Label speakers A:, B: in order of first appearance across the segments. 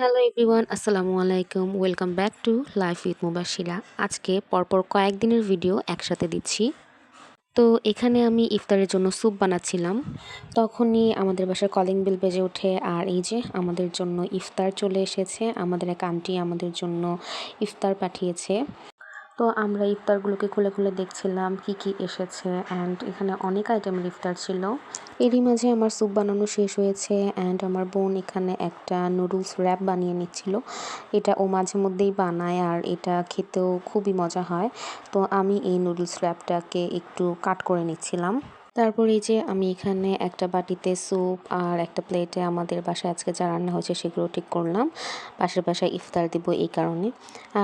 A: Hello everyone, আসসালামু আলাইকুম। Welcome back to life with Mubashira. আজকে পরপর কয়েকদিনের ভিডিও একসাথে দিচ্ছি। তো এখানে আমি ইফতারের জন্য স্যুপ বানাচ্ছিলাম। তখনই আমাদের বাসায় কলিং বেল বেজে ওঠে, আর এই যে আমাদের জন্য ইফতার চলে এসেছে। আমাদের এক আন্টি আমাদের জন্য ইফতার পাঠিয়েছে। তো আমরা ইফতারগুলোকে খুলে খুলে দেখছিলাম কি কি এসেছে, অ্যান্ড এখানে অনেক আইটেমের ইফতার ছিল। এরই মাঝে আমার স্যুপ বানানো শেষ হয়েছে, অ্যান্ড আমার বোন এখানে একটা নুডলস র্যাপ বানিয়ে নিচ্ছিল। এটা ও মাঝে মধ্যেই বানায়, আর এটা খেতেও খুবই মজা হয়। তো আমি এই নুডলস র্যাপটাকে একটু কাট করে নিচ্ছিলাম। তারপর এই যে আমি এখানে একটা বাটিতে স্যুপ আর একটা প্লেটে আমাদের বাসায় আজকে যা রান্না হয়েছে সেগুলো ঠিক করলাম। পাশের বাসায় ইফতার দিব এই কারণে।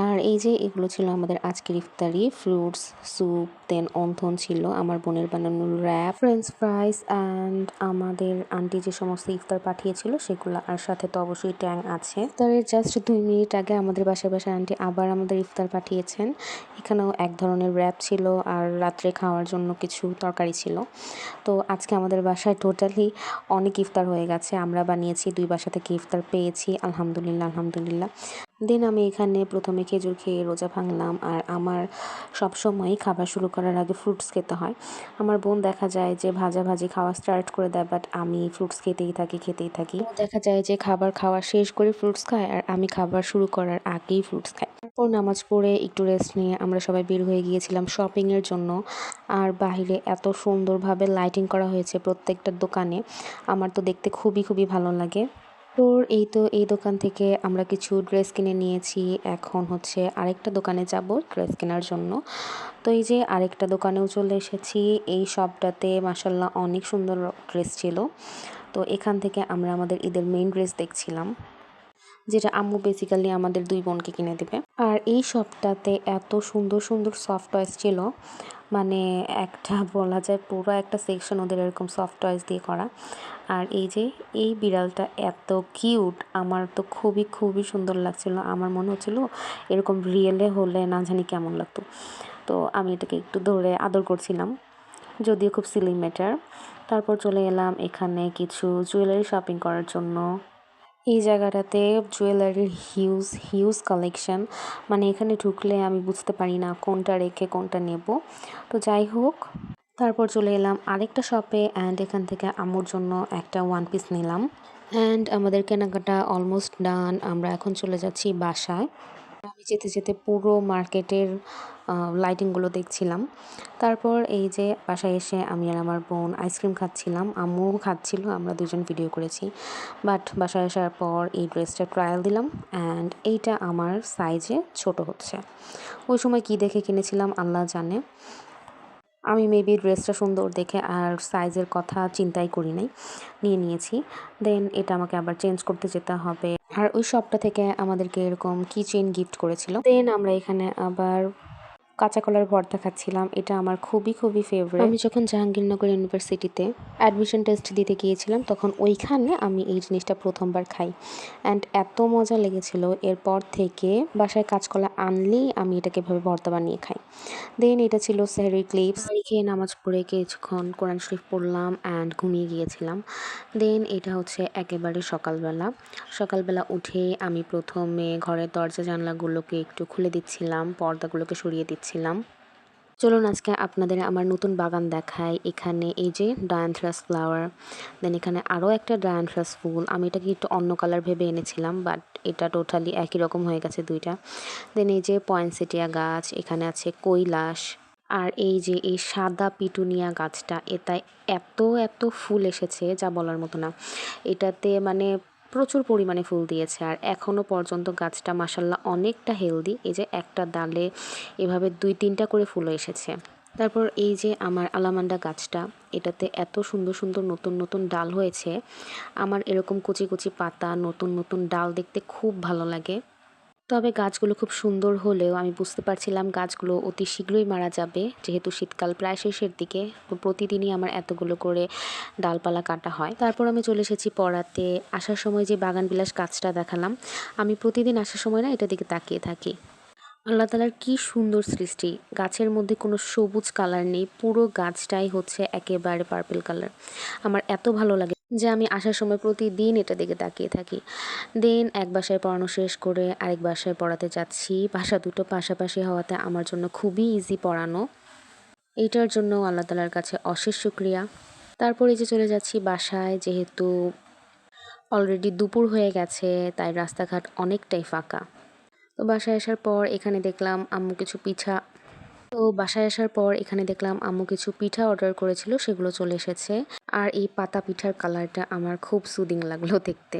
A: আর এই যে এগুলো ছিল আমাদের আজকের ইফতারি: ফ্রুটস, স্যুপ, দেন অন্থন ছিল, আমার বোনের বানানো র্যাপ, ফ্রেঞ্চ ফ্রাইস, অ্যান্ড আমাদের আন্টি যে সমস্ত ইফতার পাঠিয়েছিল সেগুলো। আর সাথে তো অবশ্যই ট্যাং আছে। ইফতারের জাস্ট 2 মিনিট আগে আমাদের বাসায় আন্টি আবার আমাদের ইফতার পাঠিয়েছেন। এখানেও এক ধরনের র্যাপ ছিল, আর রাত্রে খাওয়ার জন্য কিছু তরকারি ছিল। তো আজকে আমাদের বাসায় টোটালি অনেক ইফতার হয়ে গেছে। আমরা বানিয়েছি, 2 বাসা থেকে ইফতার পেয়েছি, আলহামদুলিল্লাহ আলহামদুলিল্লাহ। দেন আমি এখানে প্রথমে খেজুর খেয়ে রোজা ভাঙলাম। আর আমার সবসময়ই খাবার শুরু করার আগে ফ্রুটস খেতে হয়। আমার বোন দেখা যায় যে ভাজাভাজি খাওয়া স্টার্ট করে দেয়, বাট আমি ফ্রুটস খেতেই থাকি। দেখা যায় যে খাবার খাওয়া শেষ করে ফ্রুটস খায়, আর আমি খাবার শুরু করার আগেই ফ্রুটস খাই। তারপর নামাজ পড়ে একটু রেস্ট নিয়ে আমরা সবাই বের হয়ে গিয়েছিলাম শপিংয়ের জন্য। আর বাহিরে এত সুন্দরভাবে লাইটিং করা হয়েছে প্রত্যেকটা দোকানে, আমার তো দেখতে খুবই খুবই ভালো লাগে। তো এই দোকান থেকে আমরা কিছু ড্রেস কিনে নিয়েছি। এখন হচ্ছে আরেকটা দোকানে যাব ড্রেস কেনার জন্য। তো এই যে আরেকটা দোকানেও চলে এসেছি। এই শপটাতে মাসাল্লাহ অনেক সুন্দর ড্রেস ছিল। তো এখান থেকে আমরা আমাদের ঈদের মেইন ড্রেস দেখছিলাম, যেটা আম্মু বেসিক্যালি আমাদের 2 বোনকে কিনে দেবে। আর এই শপটাতে এত সুন্দর সুন্দর সফট টয়েস ছিল, মানে একটা বলা যায় পুরো একটা সেকশন ওদের এরকম সফট টয়েস দিয়ে করা। আর এই যে এই বিড়ালটা এত কিউট, আমার তো খুবই খুবই সুন্দর লাগছিল। আমার মনে হচ্ছিল এরকম রিয়েলে হলে না জানি কেমন লাগতো। তো আমি এটাকে একটু ধরে আদর করছিলাম, যদিও খুব সিলি ম্যাটার। তারপর চলে এলাম এখানে কিছু জুয়েলারি শপিং করার জন্য। এই জায়গাটাতে জুয়েলারির হিউজ হিউজ কালেকশন, মানে এখানে ঢুকলে আমি বুঝতে পারি না কোনটা রেখে কোনটা নেব। তো যাই হোক, তারপর চলে এলাম আরেকটা শপে, অ্যান্ড এখান থেকে আম্মুর জন্য একটা ওয়ান পিস নিলাম। অ্যান্ড আমাদের কেনাকাটা অলমোস্ট ডান। আমরা এখন চলে যাচ্ছি বাসায়। আমি যেতে যেতে পুরো মার্কেটের লাইটিংগুলো দেখছিলাম। তারপর এই যে বাসায় এসে আমি আর আমার বোন আইসক্রিম খাচ্ছিলাম, আম্মুও খাচ্ছিল, আমরা দুজন ভিডিও করেছি। বাট বাসায় আসার পর এই ড্রেসটা ট্রায়াল দিলাম, অ্যান্ড এইটা আমার সাইজে ছোট হচ্ছে। ওই সময় কি দেখে কিনেছিলাম আল্লাহ জানে। আমি মেবি ড্রেসটা সুন্দর দেখে আর সাইজের কথা চিন্তাই করি নাই, নিয়ে নিয়েছি। দেন এটা আমাকে আবার চেঞ্জ করতে যেতে হবে। আর ওই শপটা থেকে আমাদেরকে এরকম কি চেইন গিফট করেছিল। দেন আমরা এখানে আবার কাঁচা কলার ভর্তা খাচ্ছিলাম, এটা আমার খুবই খুবই ফেভারিট। আমি যখন জাহাঙ্গীরনগর ইউনিভার্সিটিতে অ্যাডমিশন টেস্ট দিতে গিয়েছিলাম, তখন ওইখানে আমি এই জিনিসটা প্রথমবার খাই, অ্যান্ড এত মজা লেগেছিল। এরপর থেকে বাসায় কাঁচকলা আনলেই আমি এটাকে এভাবে ভর্তা বানিয়ে খাই। দেন এটা ছিল সেহরির ক্লিপস। খেয়ে নামাজ পড়ে কিছুক্ষণ কোরআন শরীফ পড়লাম, অ্যান্ড ঘুমিয়ে গিয়েছিলাম। দেন এটা হচ্ছে একেবারে সকালবেলা উঠে আমি প্রথমে ঘরের দরজা জানলাগুলোকে একটু খুলে দিচ্ছিলাম, পর্দাগুলোকে সরিয়ে দিচ্ছিলাম। চলুন আজকে আপনাদের আমার নতুন বাগান দেখাই। এখানে এই যে ডায়ানথ্রাস ফ্লাওয়ার, দেন এখানে আরও একটা ডায়ানথ্রাস ফুল। আমি এটাকে একটু অন্য কালার ভেবে এনেছিলাম, বাট এটা টোটালি একই রকম হয়ে গেছে দুইটা। দেন এই যে পয়েন্সেটিয়া গাছ, এখানে আছে কৈলাস। আর এই যে এই সাদা পিটুনিয়া গাছটা, এটায় এত এত ফুল এসেছে যা বলার মতো না। এটাতে মানে প্রচুর পরিমাণে ফুল দিয়েছে, আর এখনও পর্যন্ত গাছটা মাসাল্লাহ অনেকটা হেলদি। এই যে একটা ডালে এভাবে 2-3টা করে ফুলও এসেছে। তারপর এই যে আমার আলামান্ডা গাছটা, এটাতে এত সুন্দর সুন্দর নতুন নতুন ডাল হয়েছে। আমার এরকম কচি কচি পাতা, নতুন নতুন ডাল দেখতে খুব ভালো লাগে। তবে গাছগুলো খুব সুন্দর হলেও আমি বুঝতে পারছিলাম গাছগুলো অতি শীঘ্রই মারা যাবে, যেহেতু শীতকাল প্রায় শেষের দিকে। তো প্রতিদিনই আমার এতগুলো করে ডালপালা কাটা হয়। তারপর আমি চলে এসেছি পড়াতে। আসার সময় যে বাগানবিলাস গাছটা দেখালাম, আমি প্রতিদিন আসার সময় না এটার দিকে তাকিয়ে থাকি। আল্লাহ তাআলার কি সুন্দর সৃষ্টি, গাছের মধ্যে কোনো সবুজ কালার নেই, পুরো গাছটাই হচ্ছে একেবারে পার্পল কালার। আমার এত ভালো লাগে। যে আমি আসার সময় প্রতিদিন এটা দিকে তাকিয়ে থাকি। দেন এক বাসায় পড়ানো শেষ করে আরেক বাসায় পড়াতে যাচ্ছি। বাসা দুটো পাশাপাশি হওয়াতে আমার জন্য খুবই ইজি পড়ানো। এইটার জন্য আল্লাহ তাআলার কাছে অশেষ শুকরিয়া। তারপর এই যে চলে যাচ্ছি বাসায়, যেহেতু অলরেডি দুপুর হয়ে গেছে তাই রাস্তাঘাট অনেকটাই ফাঁকা। তো বাসায় আসার পর এখানে দেখলাম আম্মু কিছু পিঠা বাসায় আসার পর এখানে দেখলাম আম্মু কিছু পিঠা অর্ডার করেছিল, সেগুলো চলে এসেছে। আর এই পাতা পিঠার কালারটা আমার খুব সুদিং লাগলো দেখতে।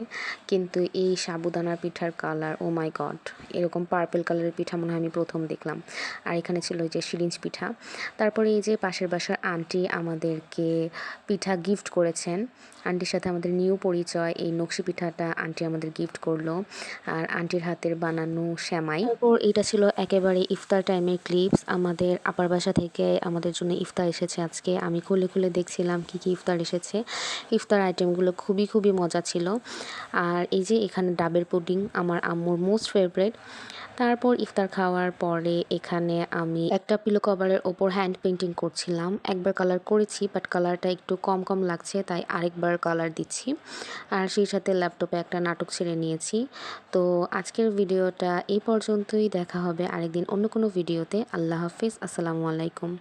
A: কিন্তু এই সাবুদানার পিঠার কালার, ও মাই গড! এরকম পার্পল কালারের পিঠা মনে হয় আমি প্রথম দেখলাম। আর এখানে ছিল ওই যে সিরিঞ্জ পিঠা। তারপরে এই যে পাশের বাসার আন্টি আমাদেরকে পিঠা গিফট করেছেন। আন্টির সাথে আমাদের নিউ পরিচয়। এই নকশি পিঠাটা আন্টি আমাদের গিফট করলো। আর আন্টির হাতের বানানো সেমাই। তারপর এটা ছিল একেবারে ইফতার টাইমের ক্লিপস। আমাদের আপার বাসা থেকে আমাদের জন্য ইফতার এসেছে আজকে। আমি খুলে খুলে দেখছিলাম কি কি ইফতার এসেছে। ইফতার আইটেমগুলো খুবই খুবই মজা ছিল। আর এই যে এখানে ডাবের পুডিং, আমার আম্মুর মোস্ট ফেভারিট। তারপর ইফতার খাওয়ার পরে এখানে আমি একটা পিলো কভারের ওপর হ্যান্ড পেইন্টিং করছিলাম। একবার কালার করেছি, বাট কালারটা একটু কম কম লাগছে, তাই আরেকবার কালার দিচ্ছি। আর সেই সাথে ল্যাপটপে একটা নাটক ছেড়ে নিয়েছি। তো আজকের ভিডিওটা এই পর্যন্তই। দেখা হবে আরেকদিন অন্য কোনো ভিডিওতে। আল্লাহ হাফিজ। আসসালামু আলাইকুম।